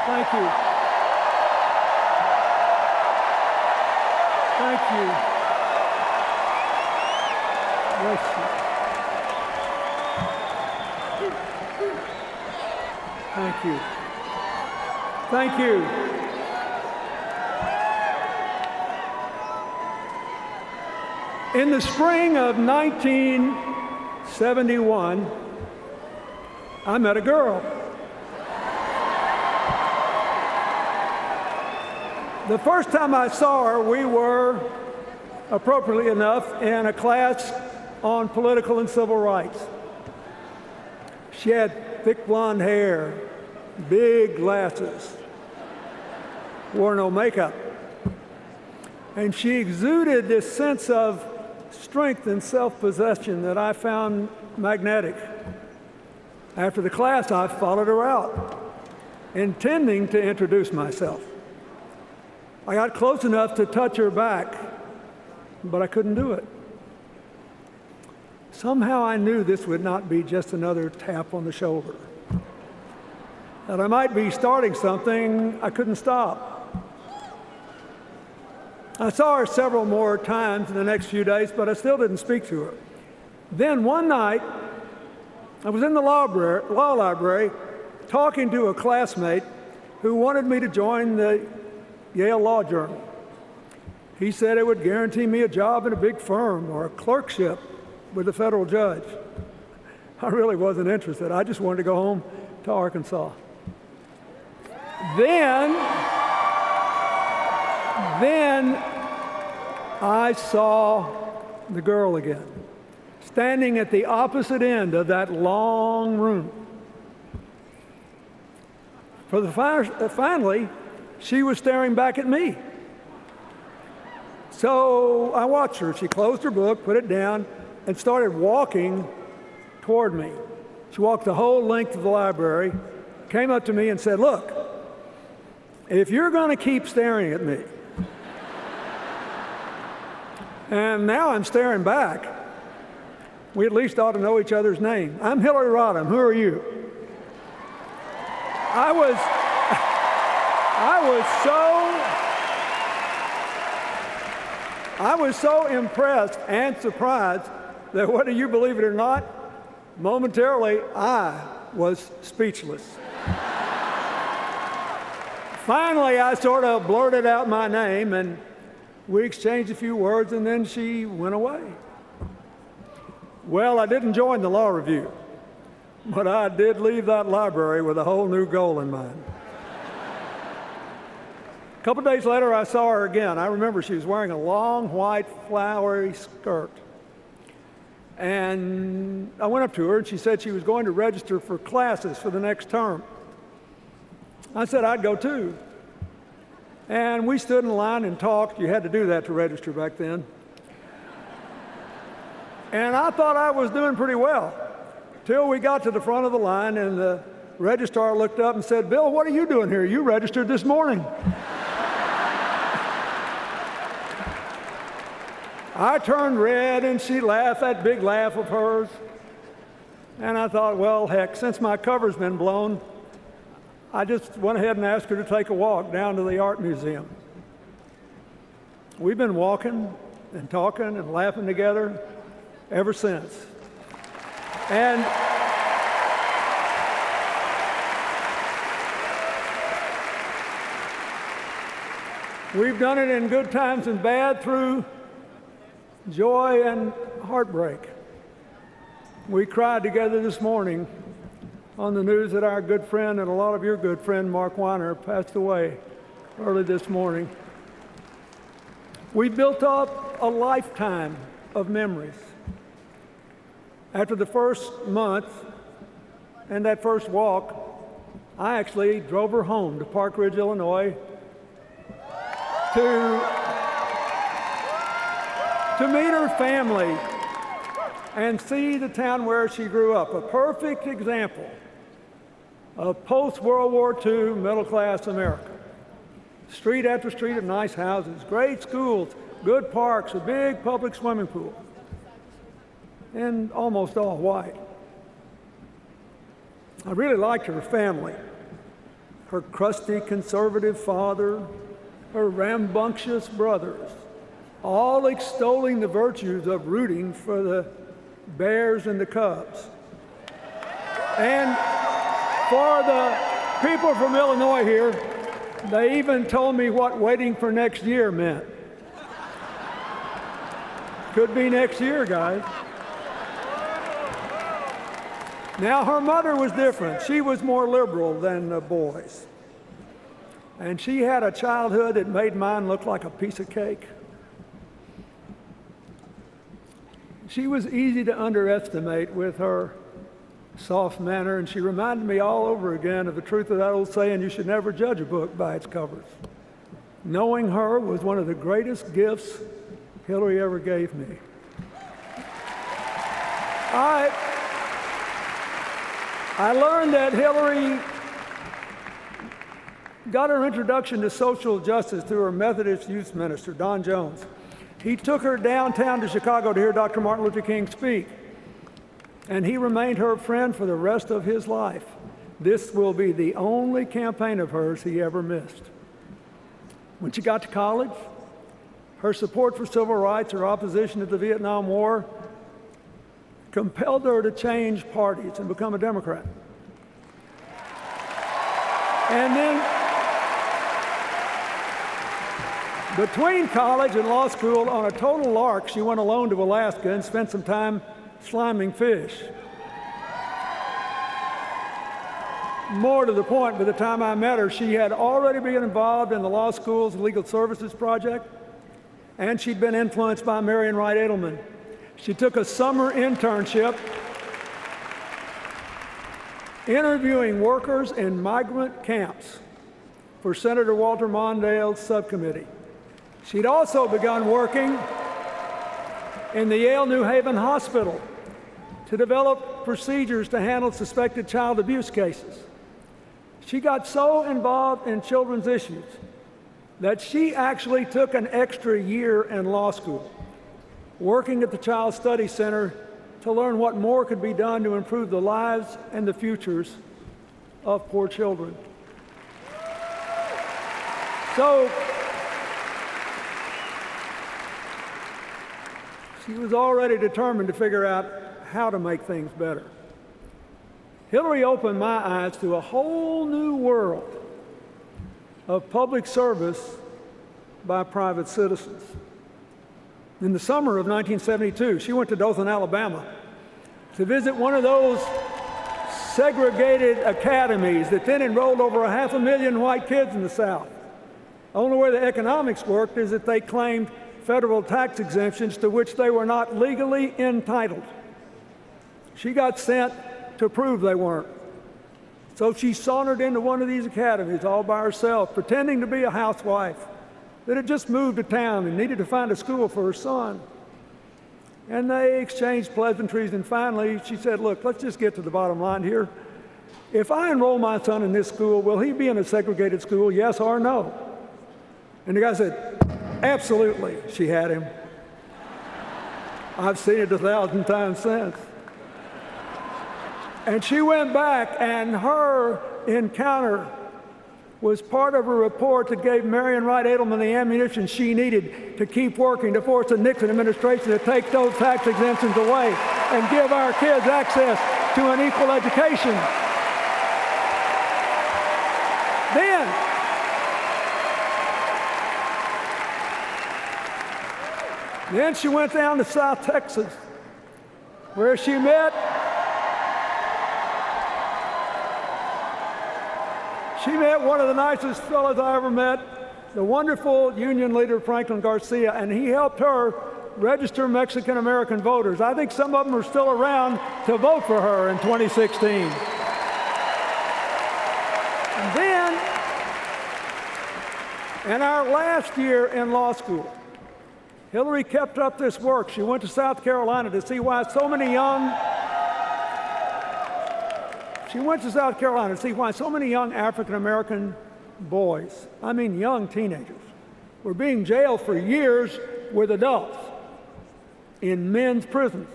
Thank you. Thank you. Bless you. Thank you. Thank you. In the spring of 1971, I met a girl. The first time I saw her, we were, appropriately enough, in a class on political and civil rights. She had thick blonde hair, big glasses, wore no makeup. And she exuded this sense of strength and self-possession that I found magnetic. After the class, I followed her out, intending to introduce myself. I got close enough to touch her back, but I couldn't do it. Somehow I knew this would not be just another tap on the shoulder, that I might be starting something I couldn't stop. I saw her several more times in the next few days, but I still didn't speak to her. Then one night, I was in the law library talking to a classmate who wanted me to join the Yale Law Journal. He said it would guarantee me a job in a big firm or a clerkship with a federal judge. I really wasn't interested. I just wanted to go home to Arkansas. Then I saw the girl again, standing at the opposite end of that long room. Finally, she was staring back at me. So I watched her. She closed her book, put it down, and started walking toward me. She walked the whole length of the library, came up to me and said, "Look, if you're going to keep staring at me," and now I'm staring back, "we at least ought to know each other's name. I'm Hillary Rodham. Who are you?" I was so impressed and surprised that, whether you believe it or not, momentarily I was speechless. Finally, I sort of blurted out my name, and we exchanged a few words, and then she went away. Well, I didn't join the law review, but I did leave that library with a whole new goal in mind. A couple days later, I saw her again. I remember she was wearing a long, white, flowery skirt. And I went up to her, and she said she was going to register for classes for the next term. I said I'd go too. And we stood in line and talked. You had to do that to register back then. And I thought I was doing pretty well, till we got to the front of the line, and the registrar looked up and said, "Bill, what are you doing here? You registered this morning." I turned red, and she laughed, that big laugh of hers. And I thought, well, heck, since my cover's been blown, I just went ahead and asked her to take a walk down to the art museum. We've been walking and talking and laughing together ever since. And we've done it in good times and bad, through joy and heartbreak. We cried together this morning on the news that our good friend, and a lot of your good friend, Mark Weiner, passed away early this morning. We built up a lifetime of memories. After the first month and that first walk, I actually drove her home to Park Ridge, Illinois, to meet her family and see the town where she grew up, a perfect example of post-World War II middle-class America. Street after street of nice houses, great schools, good parks, a big public swimming pool, and almost all white. I really liked her family. her crusty conservative father, her rambunctious brothers, all extolling the virtues of rooting for the Bears and the Cubs. And for the people from Illinois here, they even told me what waiting for next year meant. Could be next year, guys. Now, her mother was different. She was more liberal than the boys. And she had a childhood that made mine look like a piece of cake. She was easy to underestimate with her soft manner, and she reminded me all over again of the truth of that old saying, you should never judge a book by its covers. Knowing her was one of the greatest gifts Hillary ever gave me. I learned that Hillary got her introduction to social justice through her Methodist youth minister, Don Jones. He took her downtown to Chicago to hear Dr. Martin Luther King speak, and he remained her friend for the rest of his life. This will be the only campaign of hers he ever missed. When she got to college, her support for civil rights, her opposition to the Vietnam War, compelled her to change parties and become a Democrat. And then, between college and law school, on a total lark, she went alone to Alaska and spent some time sliming fish. More to the point, by the time I met her, she had already been involved in the law school's legal services project, and she'd been influenced by Marian Wright Edelman. She took a summer internship interviewing workers in migrant camps for Senator Walter Mondale's subcommittee. She'd also begun working in the Yale New Haven Hospital to develop procedures to handle suspected child abuse cases. She got so involved in children's issues that she actually took an extra year in law school, working at the Child Study Center to learn what more could be done to improve the lives and the futures of poor children. So, she was already determined to figure out how to make things better. Hillary opened my eyes to a whole new world of public service by private citizens. In the summer of 1972, she went to Dothan, Alabama, to visit one of those segregated academies that then enrolled over 500,000 white kids in the South. The only way the economics worked is that they claimed federal tax exemptions to which they were not legally entitled. She got sent to prove they weren't. So she sauntered into one of these academies all by herself, pretending to be a housewife that had just moved to town and needed to find a school for her son. And they exchanged pleasantries, and finally she said, look, let's just get to the bottom line here. If I enroll my son in this school, will he be in a segregated school, yes or no? And the guy said, absolutely. She had him. I've seen it 1,000 times since. And she went back, and her encounter was part of a report that gave Marian Wright Edelman the ammunition she needed to keep working to force the Nixon administration to take those tax exemptions away and give our kids access to an equal education. Then she went down to South Texas, where she met one of the nicest fellows I ever met, the wonderful union leader Franklin Garcia, and he helped her register Mexican-American voters. I think some of them are still around to vote for her in 2016. And then, in our last year in law school, Hillary kept up this work. She went to South Carolina to see why so many young African-American boys, I mean young teenagers, were being jailed for years with adults in men's prisons.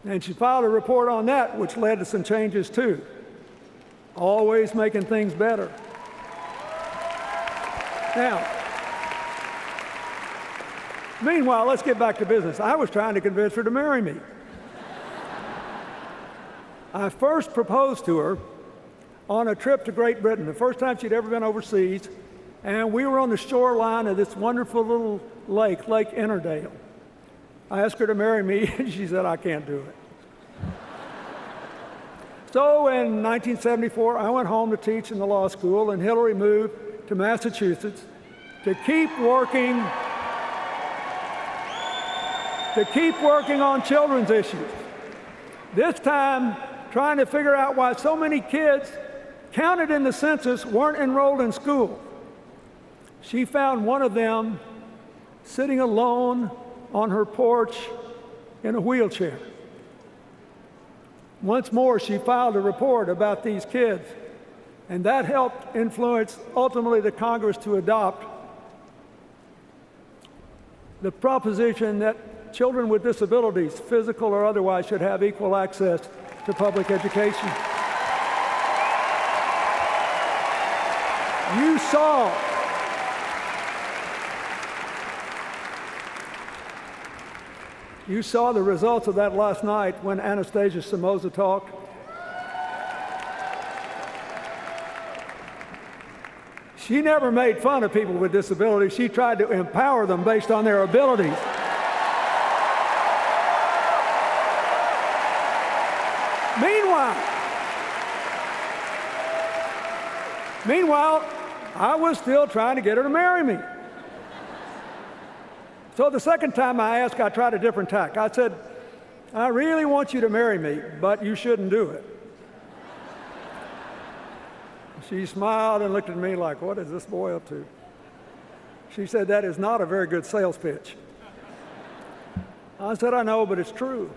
And she filed a report on that, which led to some changes too. always making things better. Now, meanwhile, let's get back to business. I was trying to convince her to marry me. I first proposed to her on a trip to Great Britain, the first time she'd ever been overseas, and we were on the shoreline of this wonderful little lake, Lake Innerdale. I asked her to marry me, and she said, I can't do it. So in 1974, I went home to teach in the law school, and Hillary moved to Massachusetts to keep working on children's issues. This time, trying to figure out why so many kids counted in the census weren't enrolled in school. She found one of them sitting alone on her porch in a wheelchair. Once more, she filed a report about these kids, and that helped influence ultimately the Congress to adopt the proposition that children with disabilities, physical or otherwise, should have equal access to public education. You saw the results of that last night when Anastasia Somoza talked. She never made fun of people with disabilities. She tried to empower them based on their abilities. Meanwhile, I was still trying to get her to marry me. So the second time I asked, I tried a different tack. I said, I really want you to marry me, but you shouldn't do it. She smiled and looked at me like, what is this boy up to? She said, that is not a very good sales pitch. I said, I know, but it's true.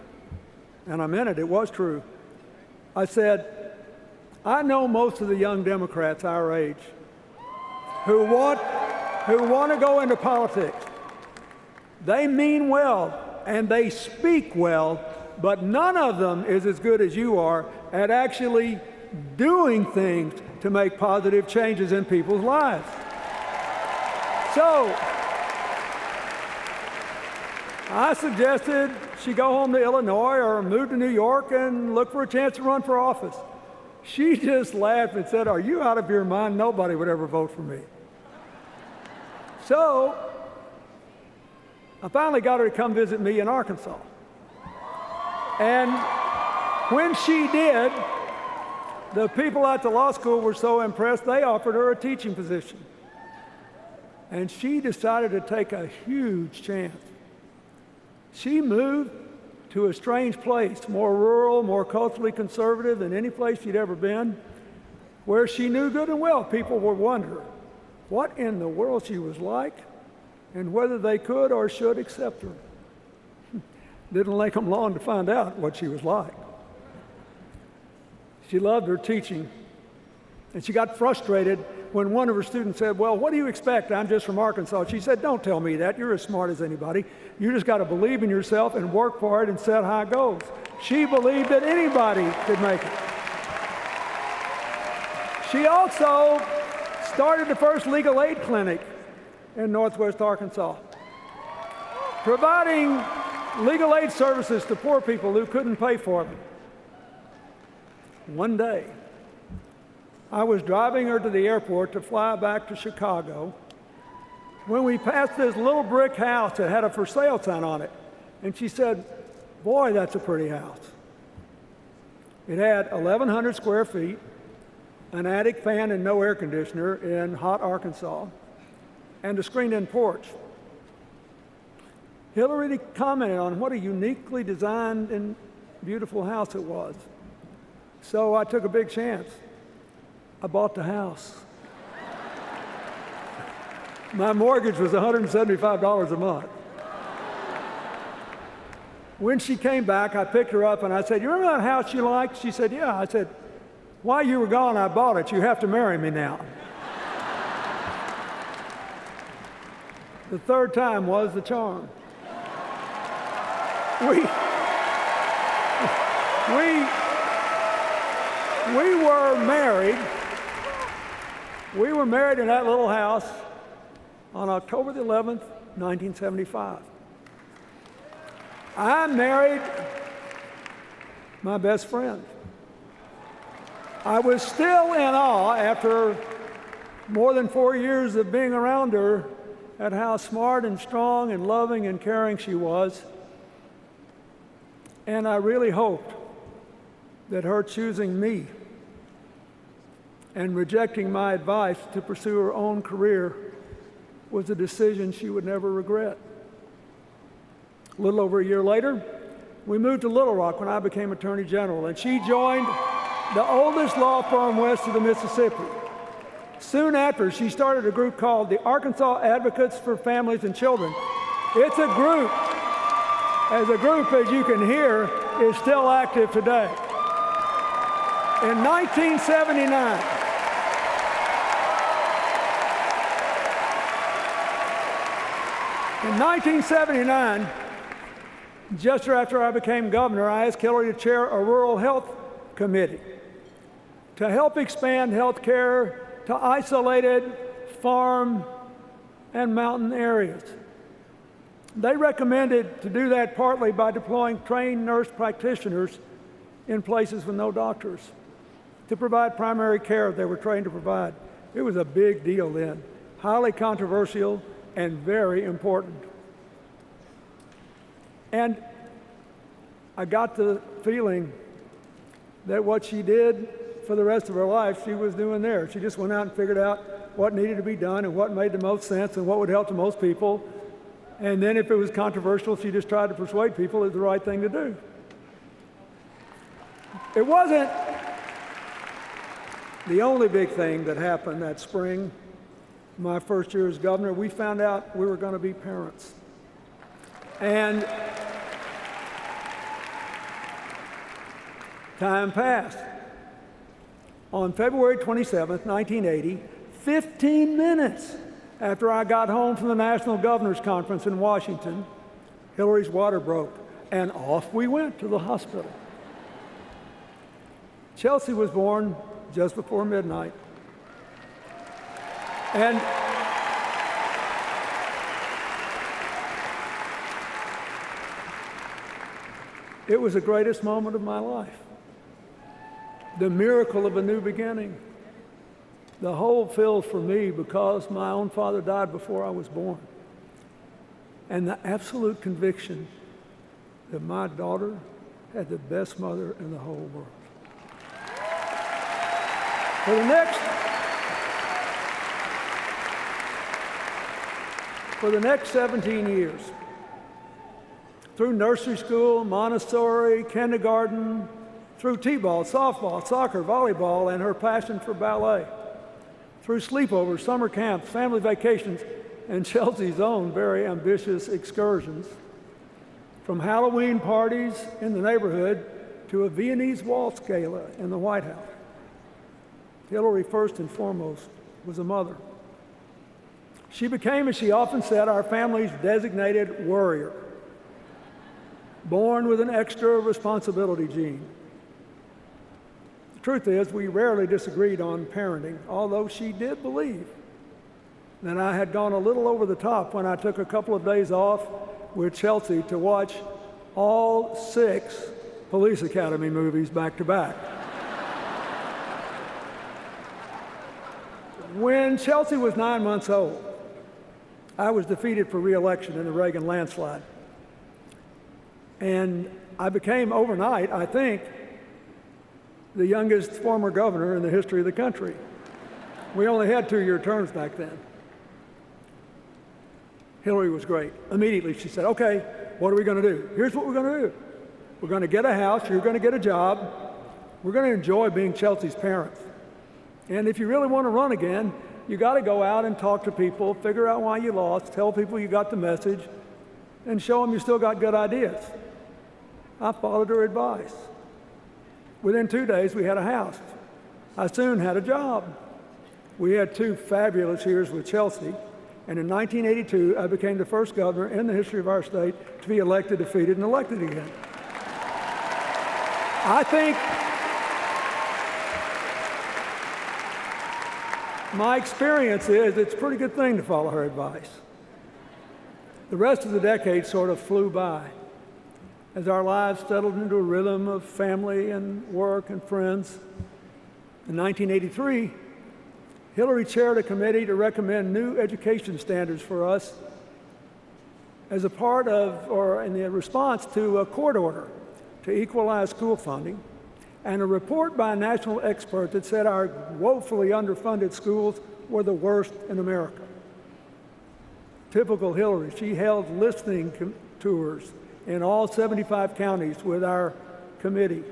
And I meant it. It was true. I said, I know most of the young Democrats our age who want to go into politics. They mean well and they speak well, but none of them is as good as you are at actually doing things to make positive changes in people's lives. So I suggested she go home to Illinois or move to New York and look for a chance to run for office. She just laughed and said, are you out of your mind? Nobody would ever vote for me. So I finally got her to come visit me in Arkansas. And when she did, the people at the law school were so impressed, they offered her a teaching position. And she decided to take a huge chance. She moved to a strange place, more rural, more culturally conservative than any place she'd ever been, where she knew good and well people would wonder what in the world she was like and whether they could or should accept her. Didn't take them long to find out what she was like. She loved her teaching, and she got frustrated when one of her students said, well, what do you expect? I'm just from Arkansas. She said, don't tell me that. You're as smart as anybody. You just got to believe in yourself and work for it and set high goals. She believed that anybody could make it. She also started the first legal aid clinic in Northwest Arkansas, providing legal aid services to poor people who couldn't pay for them. One day, I was driving her to the airport to fly back to Chicago when we passed this little brick house that had a for sale sign on it. And she said, boy, that's a pretty house. It had 1,100 square feet, an attic fan and no air conditioner in hot Arkansas, and a screened-in porch. Hillary commented on what a uniquely designed and beautiful house it was. So I took a big chance. I bought the house. My mortgage was $175 a month. When she came back, I picked her up and I said, you remember that house you liked? She said, yeah. I said, while you were gone, I bought it. You have to marry me now. The third time was the charm. We were married. We were married in that little house on October the 11th, 1975. I married my best friend. I was still in awe after more than 4 years of being around her at how smart and strong and loving and caring she was. And I really hoped that her choosing me and rejecting my advice to pursue her own career was a decision she would never regret. A little over a year later, we moved to Little Rock when I became Attorney General, and she joined the oldest law firm west of the Mississippi. Soon after, she started a group called the Arkansas Advocates for Families and Children. It's a group, as you can hear, is still active today. In 1979, just after I became governor, I asked Hillary to chair a rural health committee to help expand health care to isolated farm and mountain areas. They recommended to do that partly by deploying trained nurse practitioners in places with no doctors to provide primary care they were trained to provide. It was a big deal then, highly controversial and very important. And I got the feeling that what she did for the rest of her life, she was doing there. She just went out and figured out what needed to be done and what made the most sense and what would help the most people. And then if it was controversial, she just tried to persuade people it was the right thing to do. It wasn't the only big thing that happened that spring. My first year as governor, we found out we were going to be parents. And time passed. On February 27th, 1980, 15 minutes after I got home from the National Governors Conference in Washington, Hillary's water broke, and off we went to the hospital. Chelsea was born just before midnight. And it was the greatest moment of my life. The miracle of a new beginning. The whole filled for me because my own father died before I was born. And the absolute conviction that my daughter had the best mother in the whole world. For the next 17 years, through nursery school, Montessori, kindergarten, through t-ball, softball, soccer, volleyball, and her passion for ballet, through sleepovers, summer camps, family vacations, and Chelsea's own very ambitious excursions, from Halloween parties in the neighborhood to a Viennese waltz gala in the White House. Hillary, first and foremost, was a mother. She became, as she often said, our family's designated worrier, born with an extra responsibility gene. The truth is, we rarely disagreed on parenting, although she did believe that I had gone a little over the top when I took a couple of days off with Chelsea to watch all 6 Police Academy movies back to back. When Chelsea was 9 months old, I was defeated for re-election in the Reagan landslide. And I became overnight, I think, the youngest former governor in the history of the country. We only had 2-year terms back then. Hillary was great. Immediately she said, okay, what are we going to do? Here's what we're going to do. We're going to get a house, you're going to get a job, we're going to enjoy being Chelsea's parents. And if you really want to run again, you got to go out and talk to people, figure out why you lost, tell people you got the message, and show them you still got good ideas. I followed her advice. Within 2 days, we had a house. I soon had a job. We had 2 fabulous years with Chelsea, and in 1982, I became the first governor in the history of our state to be elected, defeated, and elected again. I think my experience is it's a pretty good thing to follow her advice. The rest of the decade sort of flew by as our lives settled into a rhythm of family and work and friends. In 1983, Hillary chaired a committee to recommend new education standards for us as a part of, or in the response to a court order to equalize school funding, and a report by a national expert that said our woefully underfunded schools were the worst in America. Typical Hillary, she held listening tours in all 75 counties with our committee.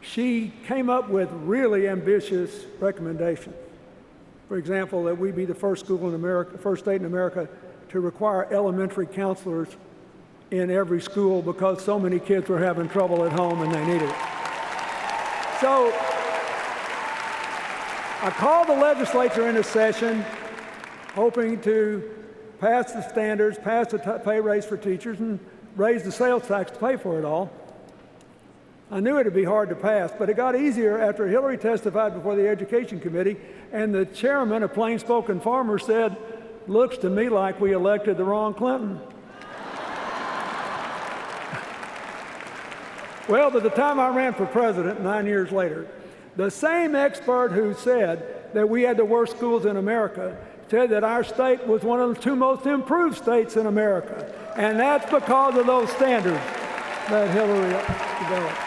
She came up with really ambitious recommendations. For example, that we be the first school in America, first state in America to require elementary counselors in every school because so many kids were having trouble at home and they needed it. So I called the legislature into session hoping to pass the standards, pass the pay raise for teachers, and raise the sales tax to pay for it all. I knew it would be hard to pass, but it got easier after Hillary testified before the Education Committee, and the chairman, a plain-spoken farmer, said, "Looks to me like we elected the wrong Clinton." Well, by the time I ran for president 9 years later, the same expert who said that we had the worst schools in America said that our state was one of the 2 most improved states in America. And that's because of those standards that Hillary developed.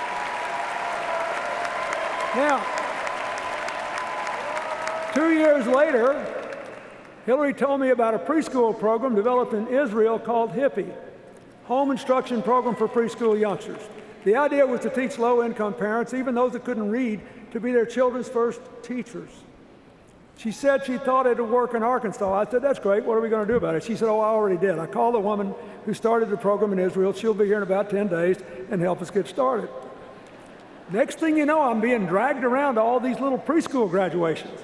Now, 2 years later, Hillary told me about a preschool program developed in Israel called HIPPY, Home Instruction Program for Preschool Youngsters. The idea was to teach low-income parents, even those that couldn't read, to be their children's first teachers. She said she thought it would work in Arkansas. I said, "That's great. What are we going to do about it?" She said, "Oh, I already did. I called the woman who started the program in Israel. She'll be here in about 10 days and help us get started." Next thing you know, I'm being dragged around to all these little preschool graduations.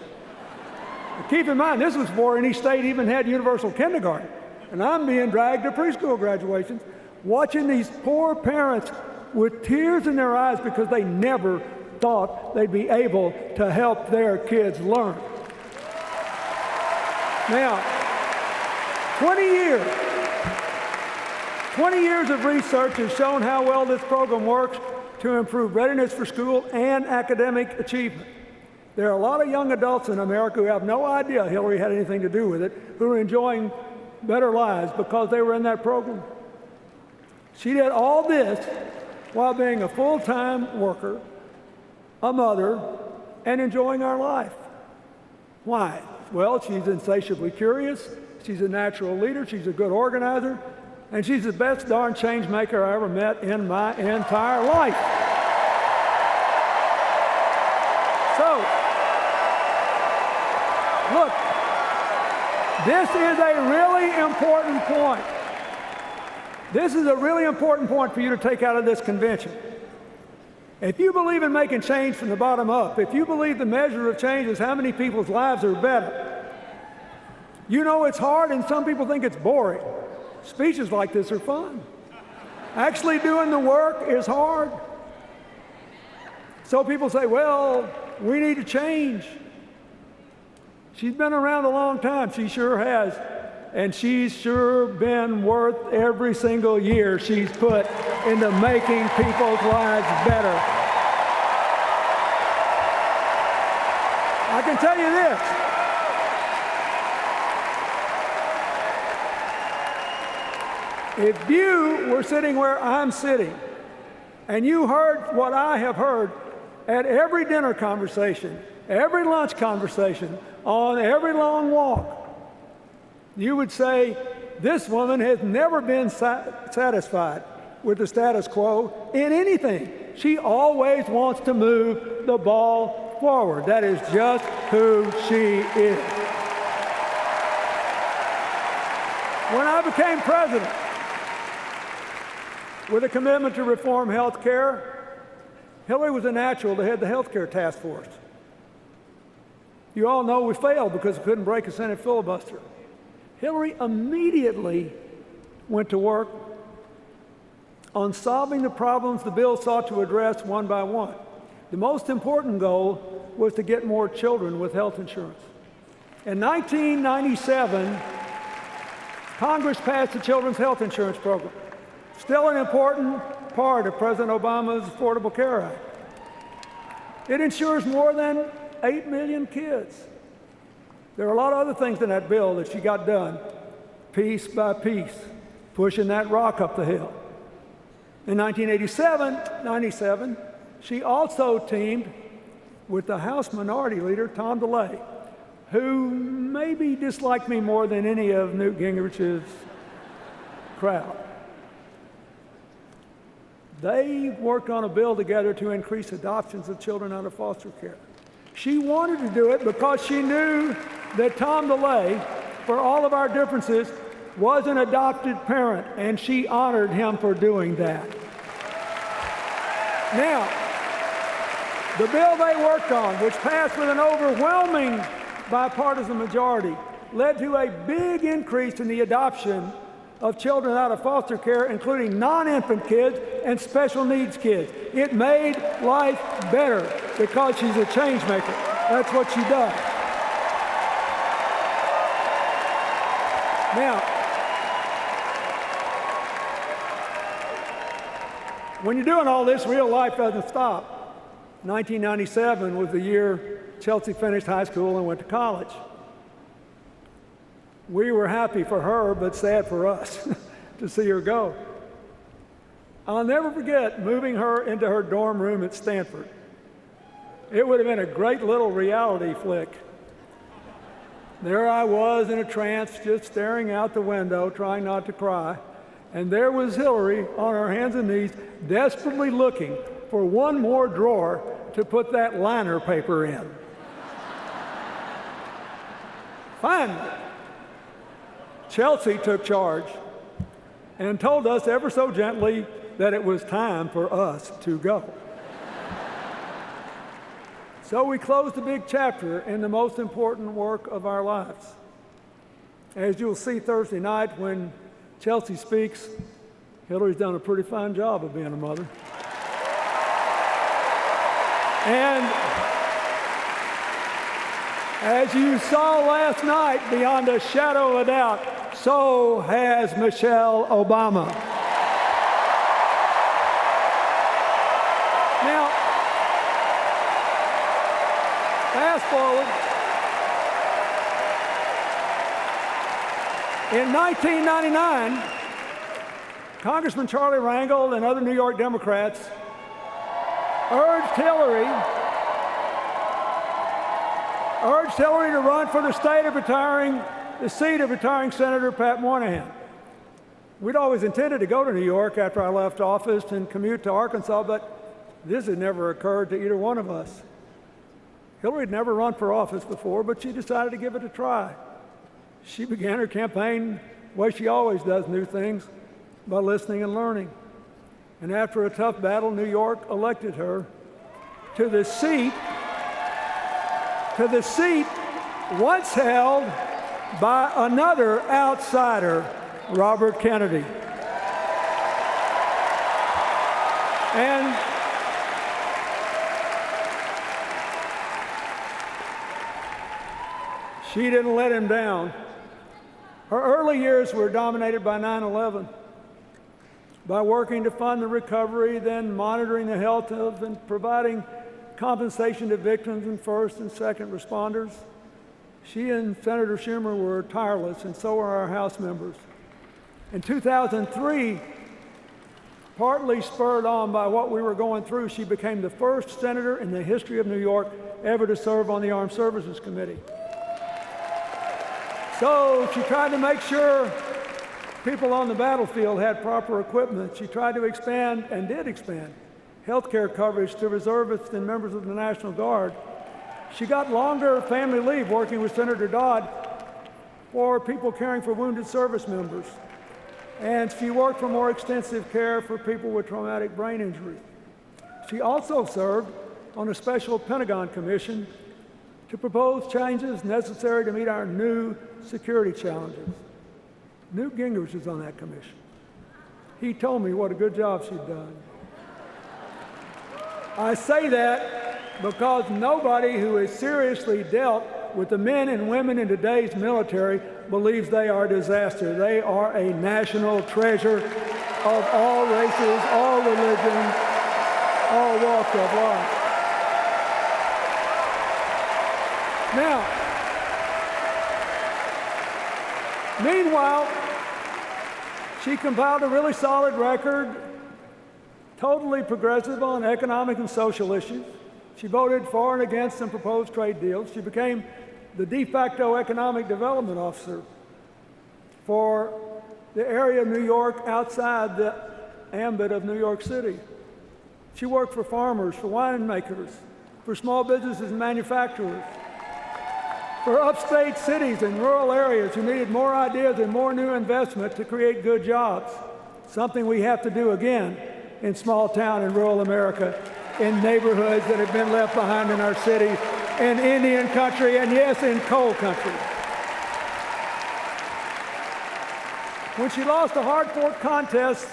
But keep in mind, this was before any state even had universal kindergarten. And I'm being dragged to preschool graduations, watching these poor parents with tears in their eyes because they never thought they'd be able to help their kids learn. Now, 20 years of research has shown how well this program works to improve readiness for school and academic achievement. There are a lot of young adults in America who have no idea Hillary had anything to do with it, who are enjoying better lives because they were in that program. She did all this while being a full-time worker, a mother, and enjoying our life. Why? Well, she's insatiably curious, she's a natural leader, she's a good organizer, and she's the best darn change maker I ever met in my entire life. So, look, this is a really important point. This is a really important point for you to take out of this convention. If you believe in making change from the bottom up, if you believe the measure of change is how many people's lives are better, you know it's hard and some people think it's boring. Speeches like this are fun. Actually doing the work is hard. So people say, well, we need to change. She's been around a long time, she sure has. And she's sure been worth every single year she's put into making people's lives better. I can tell you this. If you were sitting where I'm sitting, and you heard what I have heard at every dinner conversation, every lunch conversation, on every long walk, you would say, this woman has never been satisfied with the status quo in anything. She always wants to move the ball forward. That is just who she is. When I became president, with a commitment to reform health care, Hillary was a natural to head the health care task force. You all know we failed because we couldn't break a Senate filibuster. Hillary immediately went to work on solving the problems the bill sought to address one by one. The most important goal was to get more children with health insurance. In 1997, Congress passed the Children's Health Insurance Program, still an important part of President Obama's Affordable Care Act. It insures more than 8 million kids. There are a lot of other things in that bill that she got done, piece by piece, pushing that rock up the hill. In 1997, she also teamed with the House Minority Leader, Tom DeLay, who maybe disliked me more than any of Newt Gingrich's crowd. They worked on a bill together to increase adoptions of children out of foster care. She wanted to do it because she knew that Tom DeLay, for all of our differences, was an adopted parent, and she honored him for doing that. Now, the bill they worked on, which passed with an overwhelming bipartisan majority, led to a big increase in the adoption of children out of foster care, including non-infant kids and special needs kids. It made life better because she's a change maker. That's what she does. Now, when you're doing all this, real life doesn't stop. 1997 was the year Chelsea finished high school and went to college. We were happy for her, but sad for us to see her go. I'll never forget moving her into her dorm room at Stanford. It would have been a great little reality flick. There I was in a trance, just staring out the window, trying not to cry. And there was Hillary on her hands and knees, desperately looking for one more drawer to put that liner paper in. Finally, Chelsea took charge and told us ever so gently that it was time for us to go. So we closed a big chapter in the most important work of our lives. As you'll see Thursday night when Chelsea speaks, Hillary's done a pretty fine job of being a mother. And as you saw last night, beyond a shadow of a doubt, so has Michelle Obama. Now, fast forward. In 1999, Congressman Charlie Rangel and other New York Democrats urged Hillary to run for the seat of retiring Senator Pat Moynihan. We'd always intended to go to New York after I left office and commute to Arkansas, but this had never occurred to either one of us. Hillary had never run for office before, but she decided to give it a try. She began her campaign the way she always does new things, by listening and learning. And after a tough battle, New York elected her to the seat once held by another outsider, Robert Kennedy. And she didn't let him down. Her early years were dominated by 9/11. By working to fund the recovery, then monitoring the health of and providing compensation to victims and first and second responders. She and Senator Schumer were tireless, and so were our House members. In 2003, partly spurred on by what we were going through, she became the first senator in the history of New York ever to serve on the Armed Services Committee. So she tried to make sure people on the battlefield had proper equipment. She tried to expand, and did expand, health care coverage to reservists and members of the National Guard. She got longer family leave working with Senator Dodd for people caring for wounded service members. And she worked for more extensive care for people with traumatic brain injury. She also served on a special Pentagon commission to propose changes necessary to meet our new security challenges. Newt Gingrich is on that commission. He told me what a good job she'd done. I say that because nobody who has seriously dealt with the men and women in today's military believes they are a disaster. They are a national treasure of all races, all religions, all walks of life. Now, meanwhile, she compiled a really solid record, totally progressive on economic and social issues. She voted for and against some proposed trade deals. She became the de facto economic development officer for the area of New York outside the ambit of New York City. She worked for farmers, for winemakers, for small businesses and manufacturers, for upstate cities and rural areas who needed more ideas and more new investment to create good jobs, something we have to do again in small town and rural America, in neighborhoods that have been left behind in our cities, in Indian country, and yes, in coal country. When she lost a hard-fought contest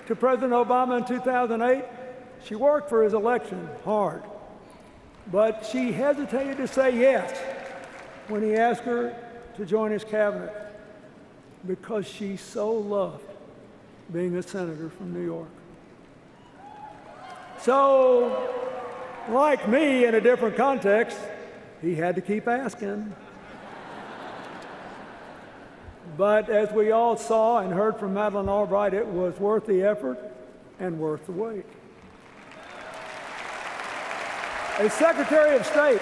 to President Obama in 2008, she worked for his election hard, but she hesitated to say yes when he asked her to join his cabinet because she so loved being a senator from New York. So, like me in a different context, he had to keep asking. But as we all saw and heard from Madeleine Albright, it was worth the effort and worth the wait. As Secretary of State,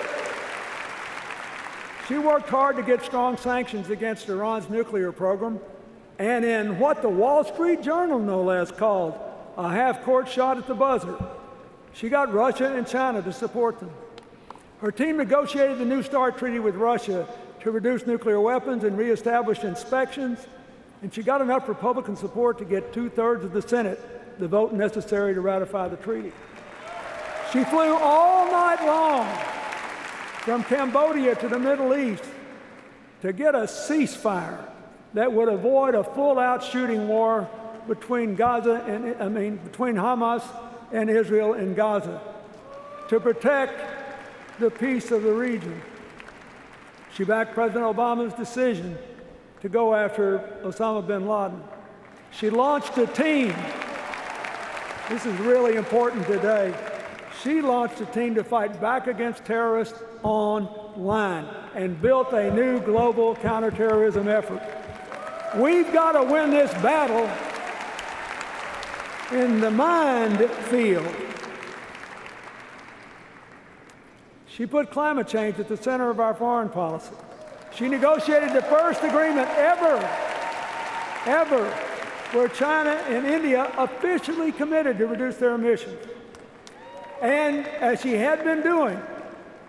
she worked hard to get strong sanctions against Iran's nuclear program, and in what the Wall Street Journal, no less, called a half-court shot at the buzzer, she got Russia and China to support them. Her team negotiated the New START treaty with Russia to reduce nuclear weapons and reestablish inspections, and she got enough Republican support to get 2/3 of the Senate the vote necessary to ratify the treaty. She flew all night long from Cambodia to the Middle East to get a ceasefire that would avoid a full-out shooting war between between Hamas and Israel in Gaza, to protect the peace of the region. She backed President Obama's decision to go after Osama bin Laden. She launched a team. This is really important today. She launched a team to fight back against terrorists online and built a new global counterterrorism effort. We've got to win this battle in the mind field. She put climate change at the center of our foreign policy. She negotiated the first agreement ever, where China and India officially committed to reduce their emissions. And as she had been doing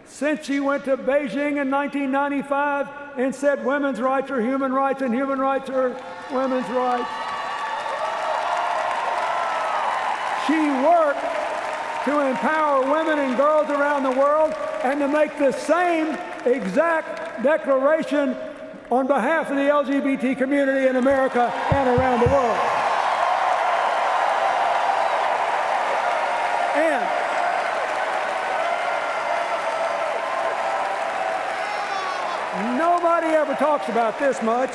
since she went to Beijing in 1995 and said women's rights are human rights and human rights are women's rights, she worked to empower women and girls around the world and to make the same exact declaration on behalf of the LGBT community in America and around the world. And nobody ever talks about this much.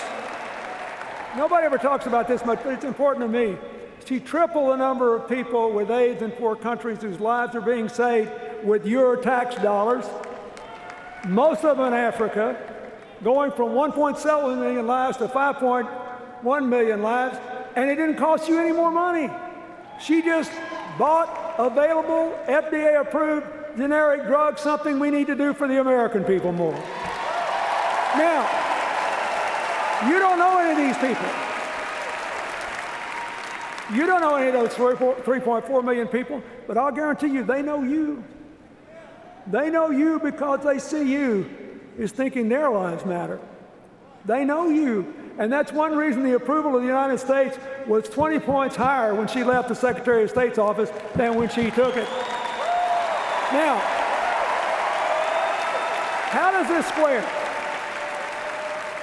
Nobody ever talks about this much, but it's important to me. She tripled the number of people with AIDS in poor countries whose lives are being saved with your tax dollars, most of them in Africa, going from 1.7 million lives to 5.1 million lives, and it didn't cost you any more money. She just bought available, FDA-approved generic drugs, something we need to do for the American people more. Now, you don't know any of these people. You don't know any of those 3.4 million people, but I'll guarantee you they know you. They know you because they see you as thinking their lives matter. They know you. And that's one reason the approval of the United States was 20 points higher when she left the Secretary of State's office than when she took it. Now, how does this square?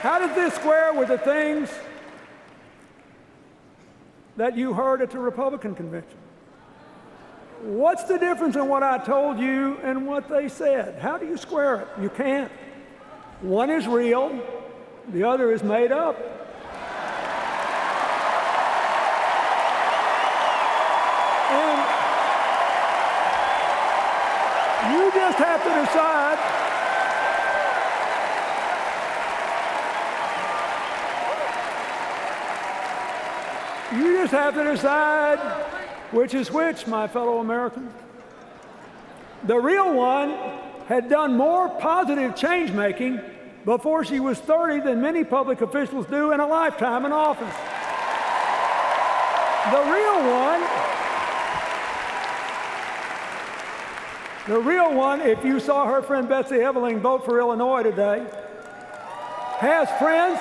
How does this square with the things that you heard at the Republican convention? What's the difference in what I told you and what they said? How do you square it? You can't. One is real, the other is made up. And you just have to decide which is which, my fellow Americans. The real one had done more positive change-making before she was 30 than many public officials do in a lifetime in office. The real one, if you saw her friend Betsy Eveling vote for Illinois today, has friends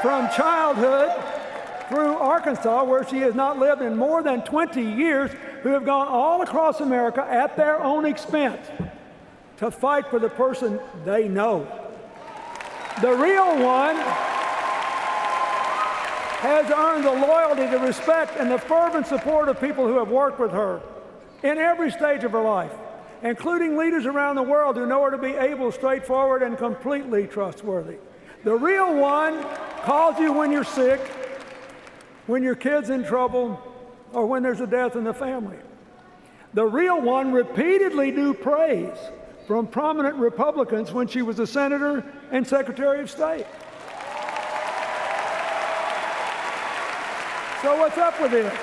from childhood through Arkansas, where she has not lived in more than 20 years, who have gone all across America at their own expense to fight for the person they know. The real one has earned the loyalty, the respect, and the fervent support of people who have worked with her in every stage of her life, including leaders around the world who know her to be able, straightforward, and completely trustworthy. The real one calls you when you're sick, when your kid's in trouble, or when there's a death in the family. The real one repeatedly drew praise from prominent Republicans when she was a senator and Secretary of State. So what's up with this?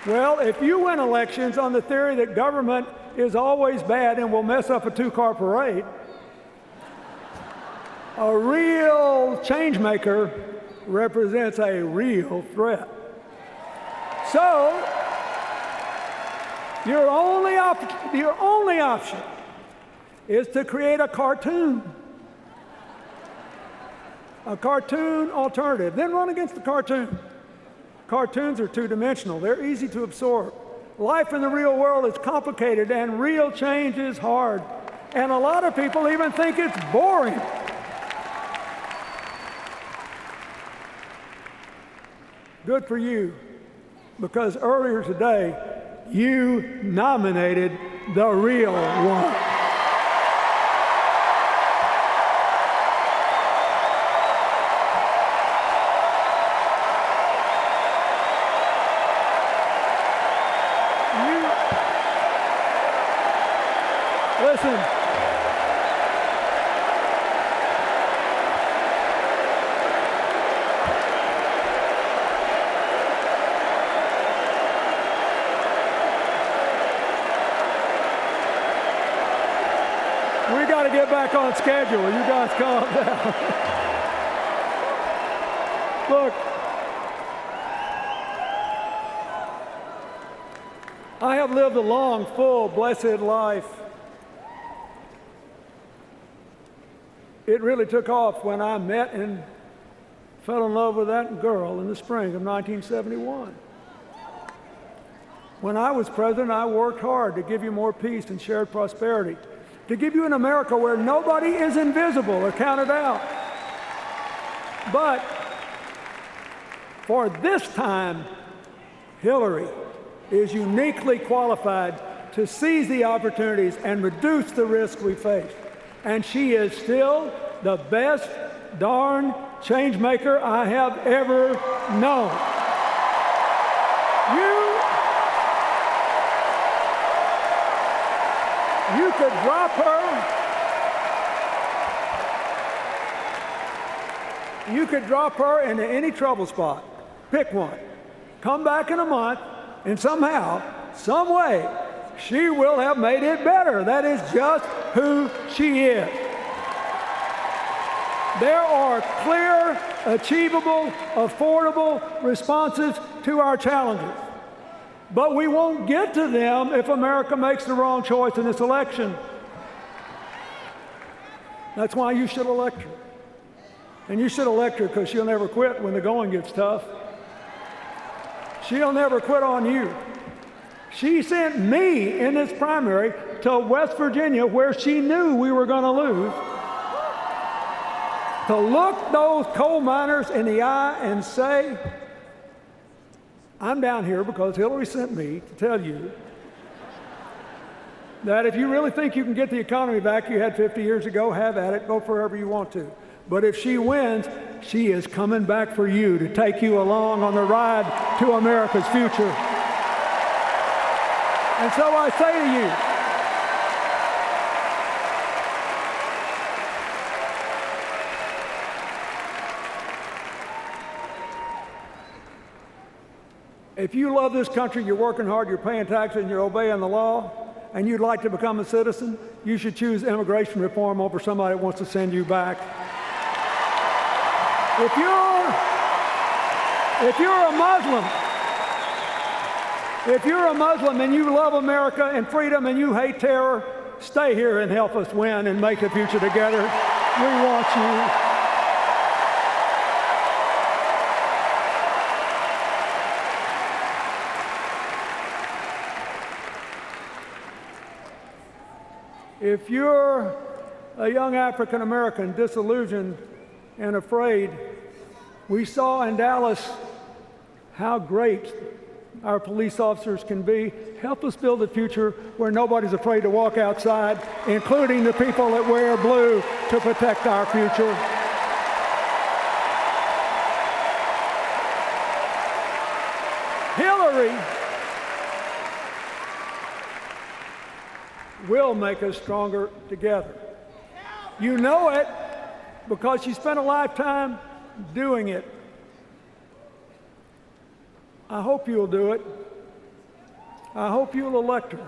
Well, if you win elections on the theory that government is always bad and will mess up a two-car parade, a real change maker represents a real threat. So, your only option is to create a cartoon alternative, then run against the cartoon. Cartoons are two-dimensional. They're easy to absorb. Life in the real world is complicated, and real change is hard. And a lot of people even think it's boring. Good for you, because earlier today, you nominated the real one. Listen. We got to get back on schedule. You guys calm down. Look, I have lived a long, full, blessed life. It really took off when I met and fell in love with that girl in the spring of 1971. When I was president, I worked hard to give you more peace and shared prosperity, to give you an America where nobody is invisible or counted out. But for this time, Hillary is uniquely qualified to seize the opportunities and reduce the risk we face. And she is still the best darn change maker I have ever known. You could drop her. You could drop her into any trouble spot. Pick one. Come back in a month, and somehow, some way, she will have made it better. That is just who she is. There are clear, achievable, affordable responses to our challenges. But we won't get to them if America makes the wrong choice in this election. That's why you should elect her. And you should elect her because she'll never quit when the going gets tough. She'll never quit on you. She sent me in this primary to West Virginia, where she knew we were going to lose, to look those coal miners in the eye and say, I'm down here because Hillary sent me to tell you that if you really think you can get the economy back you had 50 years ago, have at it, go wherever you want to. But if she wins, she is coming back for you to take you along on the ride to America's future. And so I say to you, if you love this country, you're working hard, you're paying taxes, and you're obeying the law, and you'd like to become a citizen, you should choose immigration reform over somebody that wants to send you back. If you're a Muslim and you love America and freedom and you hate terror, stay here and help us win and make the future together. We want you. If you're a young African American disillusioned and afraid, we saw in Dallas how great our police officers can be. Help us build a future where nobody's afraid to walk outside, including the people that wear blue to protect our future. Hillary will make us stronger together. You know it because she spent a lifetime doing it. I hope you'll do it. I hope you'll elect her.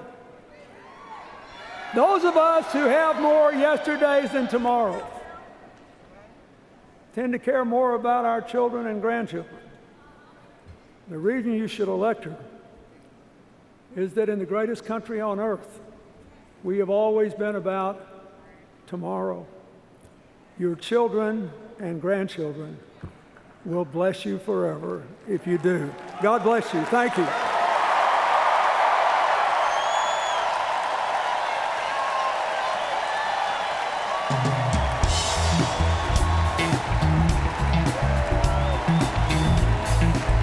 Those of us who have more yesterdays than tomorrows tend to care more about our children and grandchildren. The reason you should elect her is that in the greatest country on earth, we have always been about tomorrow. Your children and grandchildren will bless you forever if you do. God bless you. Thank you.